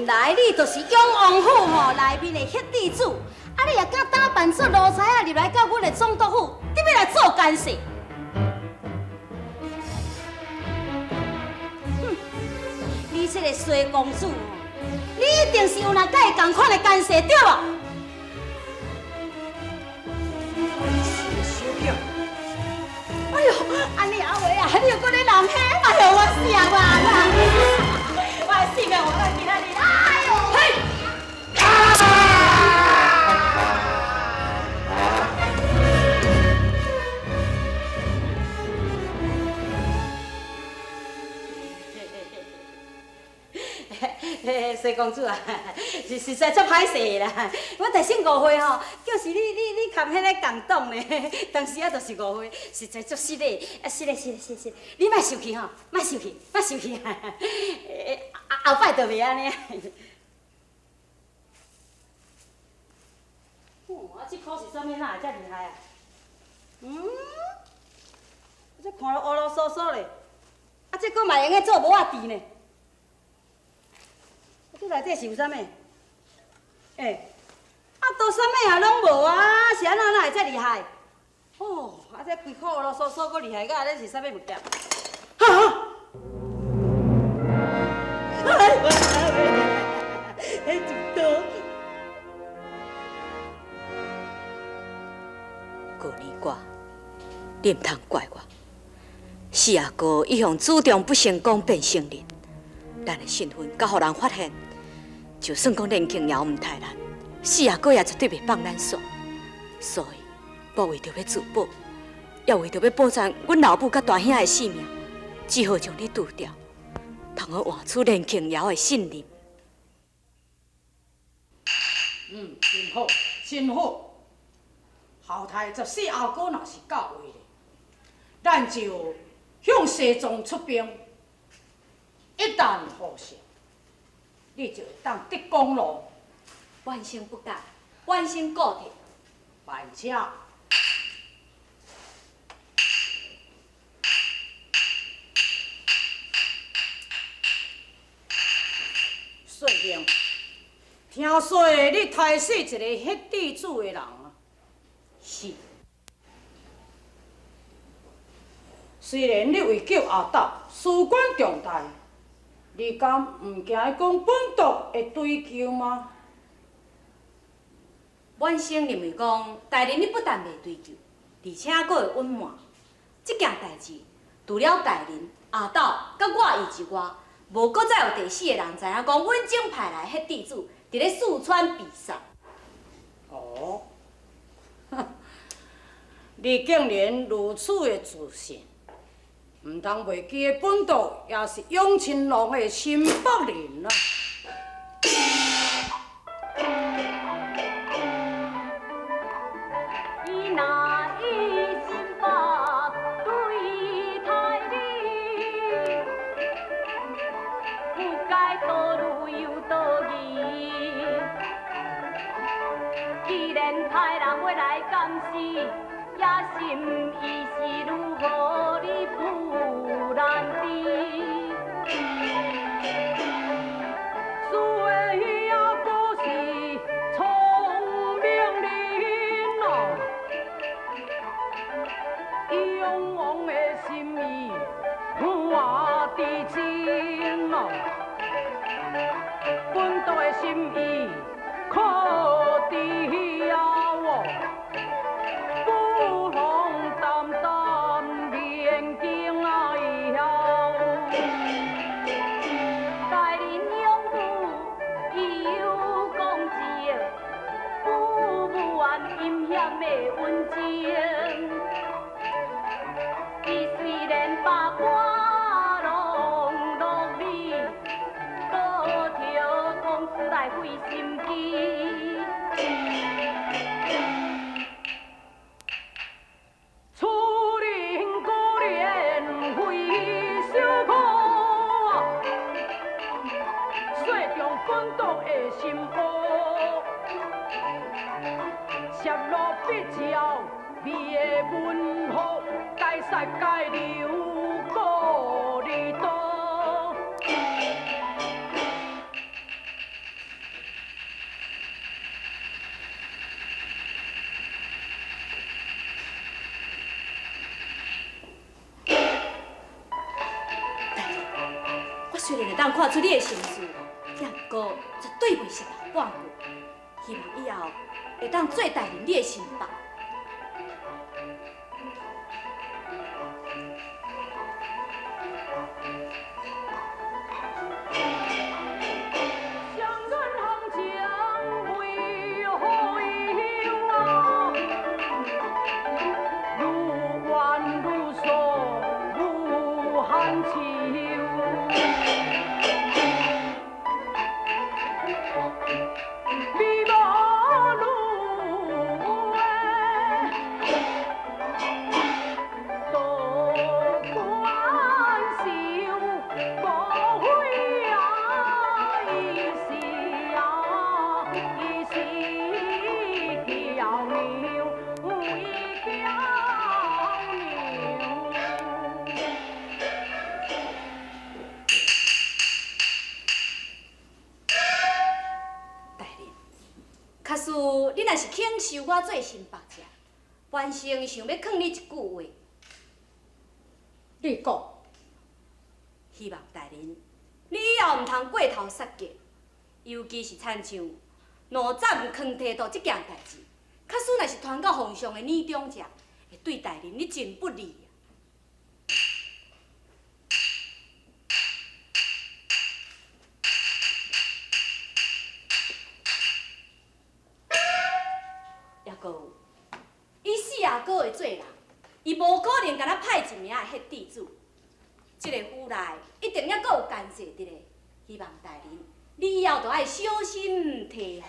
原来你就是永王府吼内面的迄地主，啊你也敢打扮出奴才啊入来到阮的总督府，你要来做干事？哼！你这个衰公主哦，你一定是有那甲伊同款的干事对无？小票。哎呦，安尼阿伟啊，你又搁咧人嘿？哎呦，我死啊啦！我的性命我在其他你，哎呦，嘿！衰公主啊，是实在足歹势啦！我第先误会吼，就是你含迄个共党呢，当时啊就是误会，实在足失礼，失礼，你莫生气吼，莫生气，后摆就袂安尼。啊，这颗是啥物哪会遮厉害啊？这看了乌噜嗦嗦嘞，啊，这搁嘛用个做无仔猪呢？这内底是有啥物？都啥物啊拢无啊，是安怎哪会遮厉害？哦，这规颗乌噜嗦嗦，搁厉害甲这是啥物物件？哈！主刀。顾你我，你唔通怪我。四阿哥一向主张不成功便成仁，咱的身份甲互人发现，就算讲连庆瑶唔杀咱，四阿哥也绝对袂放咱煞。所以，我为着要自保，也为着要保全阮老母甲大兄的性命，只好将你除掉，通好换取连庆瑶的信任。真好，真好。后台14阿哥若是到位咧，咱就向西藏出兵。一旦获胜，你就会当得功劳。万幸不敢，万幸告退。万家。说兄，听说你杀死一个迄地主的人啊？是。虽然你为救阿斗，事关重大，你敢唔惊讲本督会追究吗？阮先认为讲，大人你不但袂追究，而且佫会隐瞒。这件代志，除了大人、阿斗甲我以及外，无佫再有第四个人知影讲，阮正派来迄地主伫咧四川比赛。哦，你竟然如此的自信，唔通袂记的本督也是永清龙的新北人啊！也心意是如何你不难知，水也不是聪明人啊，勇往的心意看得清啊，本督的心意可知呀哦。阴险的温情，伊虽然把我弄落里，搁着公司来费心机。处人可怜费小苦，说中本督的心窝。涉路必照，你的文福该使该留故里多。当看出你的心思，也毋过绝对袂失头半句。希望以后会当做带领你的心腹。你若是肯收我做新伯者，原先想要劝你一句话，你讲，希望大人你以后毋通过头杀价，尤其是亲像两斩坑提督这件代志，假使若是传到皇上的耳中者，会对大人你真不利啊。也阁有，伊四阿哥会做人，伊无可能甲咱派一名的迄弟子。这个府内一定还阁有干涉伫咧，希望大人你以后着爱小心提防。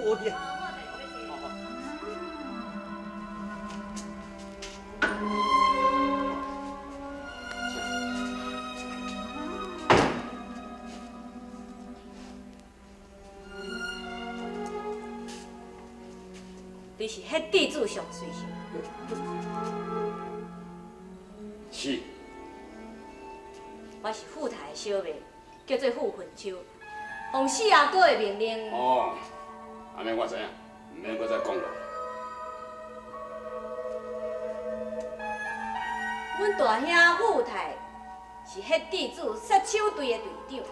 我的。你是迄弟子上水是？是。我是富台的小妹，叫做傅云秋，奉四阿哥的命令。哦，安尼我知影，唔免搁再讲了。阮大兄傅台是迄弟子杀手队的队长，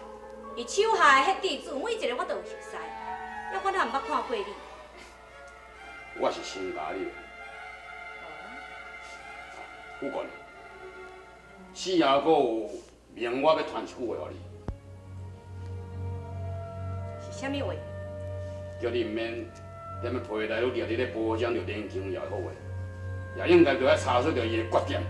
伊手下的迄弟子每一个我都有熟悉，也我哪毋捌看过你。我是新家里的。不管，四阿哥有命我要传一句话互你，是啥物话？叫你唔免踮咧皮内愈掠你咧保障着连京也好话，也应该着爱查出着伊的缺点。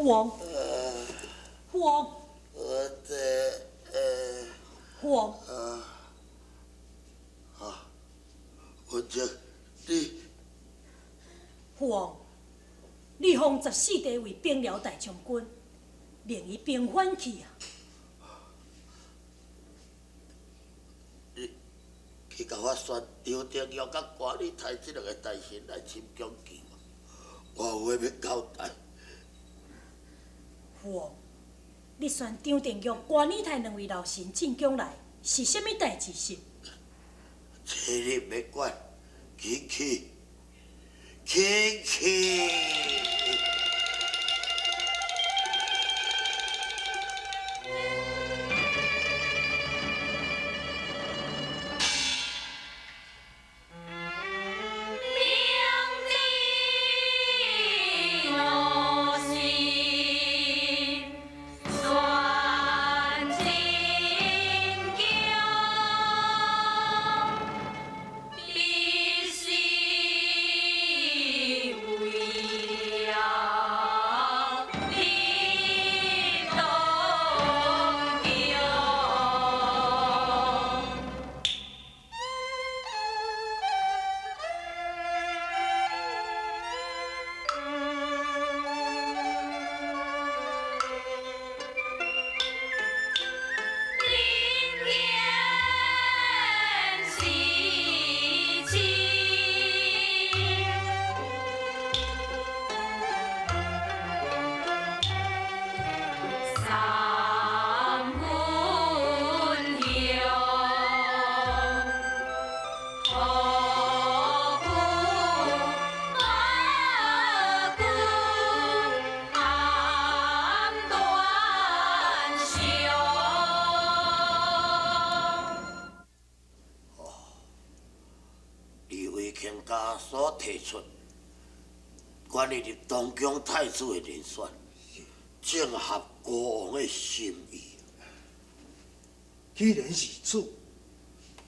父王，父王，父王，父王，你封14弟为兵辽大将军，令伊平反去啊！去甲我选张定耀甲关理台这两个大臣来深宫见我，有话要交代。父王，你选张定耀、关理台两位老臣进宫来，是甚物代志是？这你别管，去。家所提出关于入东宫太子的人选，正合国王的心意。既然是此，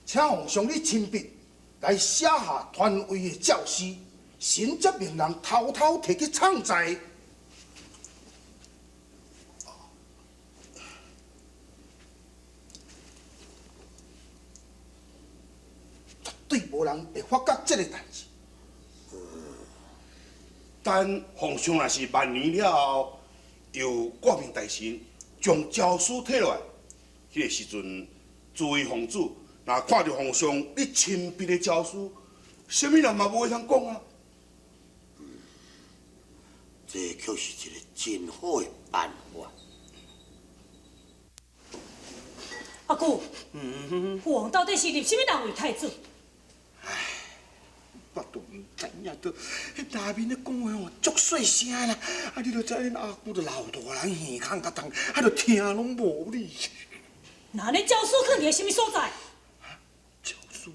请皇上你亲笔来写下传位的诏书，神接命人偷偷摕去藏在。绝对无人会发觉这个代志。但皇上若是万年了后，由挂名大臣将诏书摕落来，迄个时阵，诸位皇子若看到皇上你亲笔的诏书，什么人嘛无会通讲啊。这却是一个真好的办法。阿姑，父王到底是立什么人为太子？我都唔知影，都迄内面咧讲话哦，足细声啦。啊，你著知恁阿姑著老大人耳孔甲重，啊，著听拢无哩。那恁诏书放伫什么所在？诏书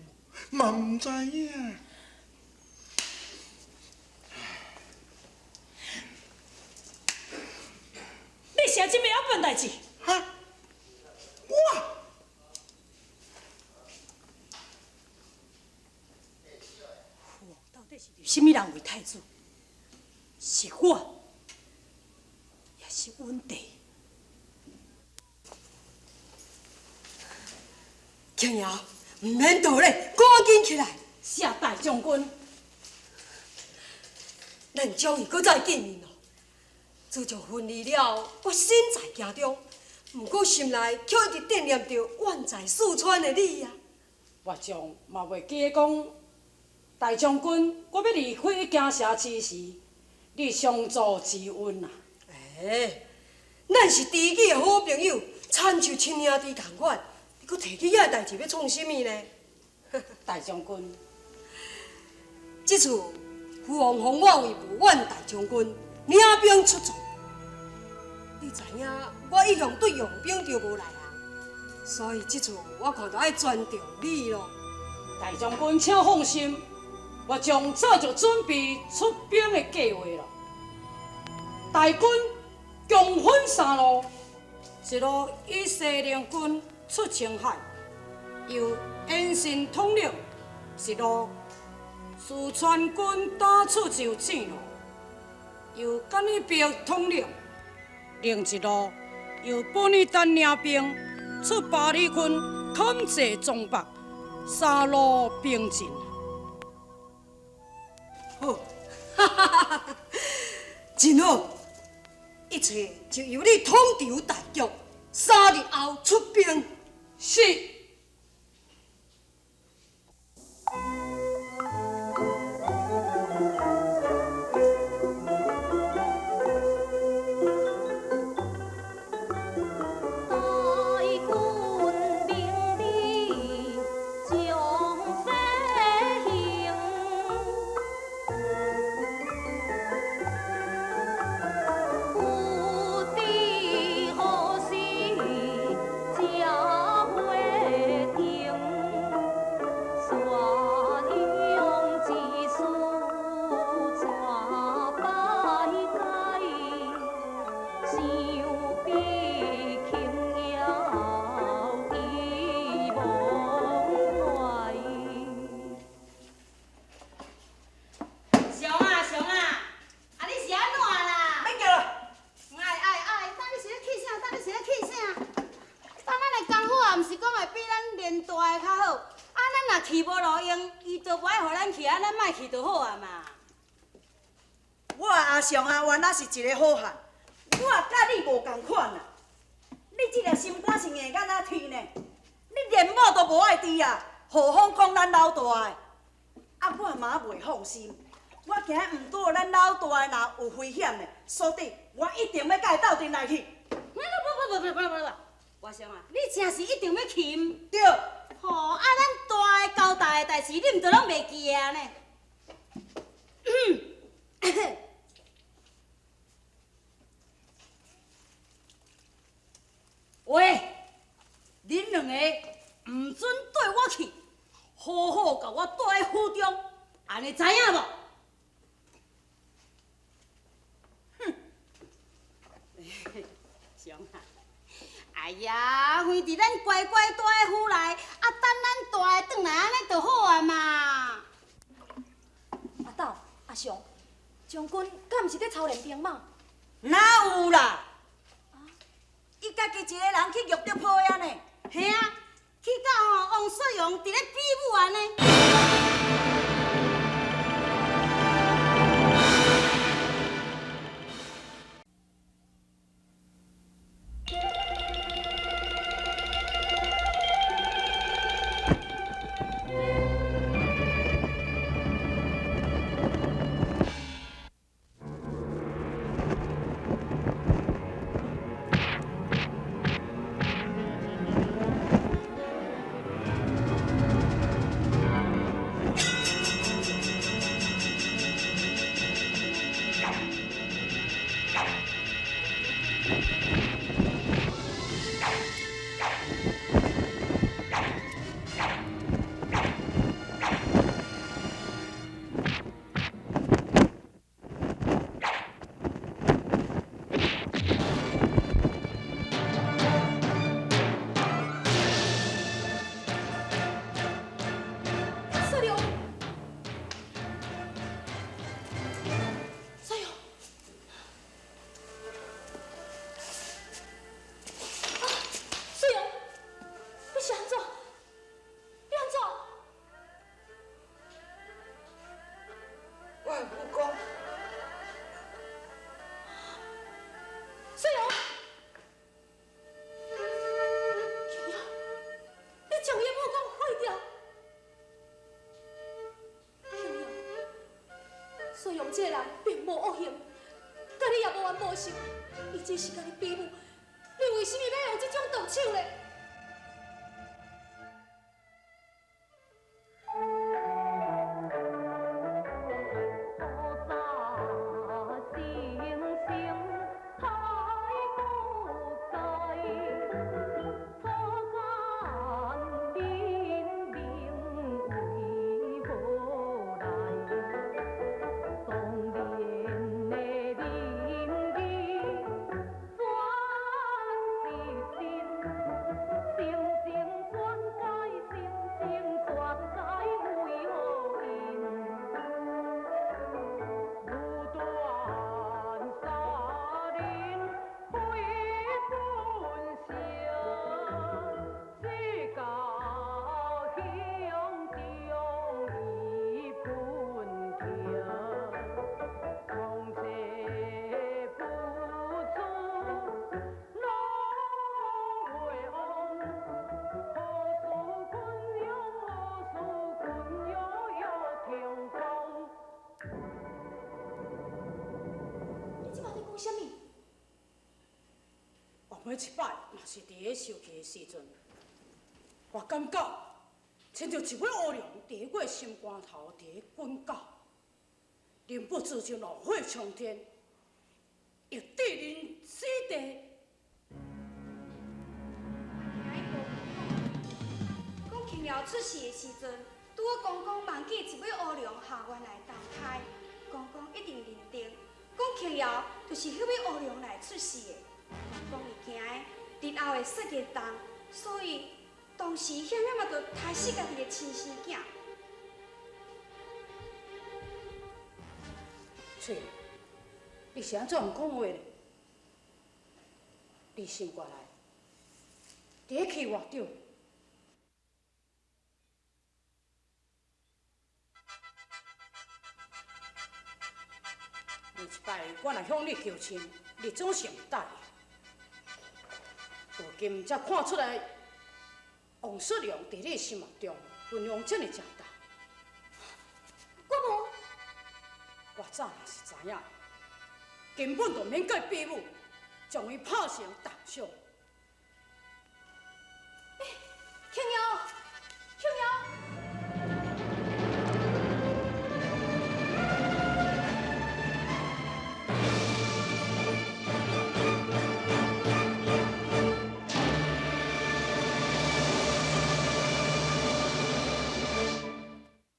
嘛唔知影。你写这么一份代志？哈，我。什么人为太子？是我，也是阮弟。庆瑶，唔免倒咧，赶紧起来！谢大将军，咱终于搁再见面咯。自从分离了，我身在家中，不过心内却一直惦念着远在四川的你呀。我将嘛袂记得讲。大将军，我要离开京城之时，你相助之恩啊！咱是知己的好朋友，亲像亲兄弟同款，你搁提起遐代志要创什么呢？大将军，这次父王封我为武远大将军，领兵出战。你知影，我一向对用兵就无来啊，所以这次我看着爱尊重你咯。大将军，请放心。我将早就准备出兵的计划了。大军共分三路，一路以西凉军出青海，由延信统领；一路四川军打出就井路，由甘义标统领；另一路由本日丹领兵出巴里坤统制中北，三路并进。好，哈哈哈哈，真好，一切就由你统筹大局，3日后出兵。是。去无路用，伊就不爱互咱去，咱莫去就好啊嘛。我阿雄啊，原来是一个好汉，我甲你无共款啊。你这个心肝是硬敢若铁呢，你连某都无爱治啊，何况讲咱老大的？啊，我嘛袂放心，我惊毋过咱老大的若有危险呢，所以我一定要甲伊斗阵来去。不，我想啊，你真是一定要去？对。吼，啊，咱大个交代的代志，你毋着拢袂记啊呢？喂，恁两个毋准对我去，好好甲我住在府中，安尼知影无？哼，熊啊！哎呀，反正咱乖乖住在府内，啊，等咱大个转来，安尼就好啊嘛。阿斗、阿雄，将军敢毋是咧操练兵马？哪有啦？伊家己一个人去玉德坡呀呢？嘿啊，去到王水勇伫咧比武安尼。所以用这个人并无恶行，甲你也无冤无仇，伊只是甲你比武，你为什么要用这种动手呢？每一摆若是伫咧受气的时阵，我感觉亲像一尾乌龙伫我心肝头伫咧滚搅，人不知就怒火冲天，欲地人死地。讲庆瑶出事的时阵，拄我公公忘记一尾乌龙下原来投胎，公公一定认定，讲庆瑶就是迄尾乌龙来出事的。公公会惊的，日后会杀日当，所以当时险险嘛就杀死家己的亲生囝。翠，你是安怎讲话呢？你醒过来，伫咧气外场。每一摆我若向你求亲，你总是唔答应。如今才看出来，王叔良伫你心目中分量这么强大。我无。我早若是知影，根本就免甲伊比武，将伊拍成重伤。